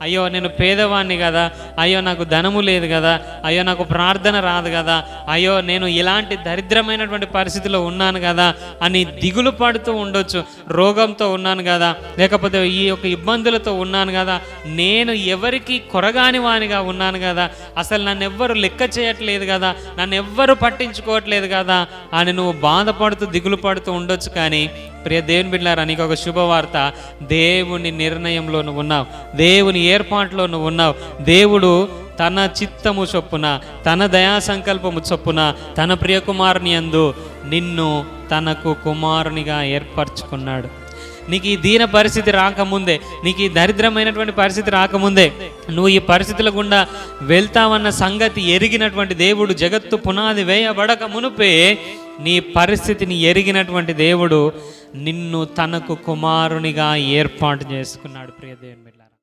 అయ్యో నేను పేదవాణ్ణి కదా, అయ్యో నాకు ధనము లేదు కదా, అయ్యో నాకు ప్రార్థన రాదు కదా, అయ్యో నేను ఇలాంటి దరిద్రమైనటువంటి పరిస్థితిలో ఉన్నాను కదా అని దిగులు పడుతూ ఉండొచ్చు. రోగంతో ఉన్నాను కదా, లేకపోతే ఈ యొక్క ఇబ్బందులతో ఉన్నాను కదా, నేను ఎవరికి కొరగాని వానిగా ఉన్నాను కదా, అసలు నన్ను ఎవ్వరు లెక్క చేయట్లేదు కదా, నన్ను ఎవ్వరు పట్టించుకోవట్లేదు కదా అని నువ్వు బాధపడుతూ దిగులు పడుతూ ఉండొచ్చు. కానీ ప్రియ దేవుని బిడ్డలారా, నీకు ఒక శుభవార్త. దేవుని నిర్ణయంలో నువ్వు ఉన్నావు, దేవుని ఏర్పాట్లో నువ్వు ఉన్నావు. దేవుడు తన చిత్తము చొప్పున, తన దయా సంకల్పము చొప్పున, తన ప్రియ కుమారుని యందు నిన్ను తనకు కుమారునిగా ఏర్పరచుకున్నాడు. నీకు ఈ దీన పరిస్థితి రాకముందే, నీకు ఈ దరిద్రమైనటువంటి పరిస్థితి రాకముందే, నువ్వు ఈ పరిస్థితుల గుండా వెళ్తావన్న సంగతి ఎరిగినటువంటి దేవుడు, జగత్తు పునాది వేయబడక మునుపే నీ పరిస్థితిని ఎరిగినటువంటి దేవుడు నిన్ను తనకు కుమారునిగా ఏర్పాటు చేసుకున్నాడు. ప్రియ దేవుని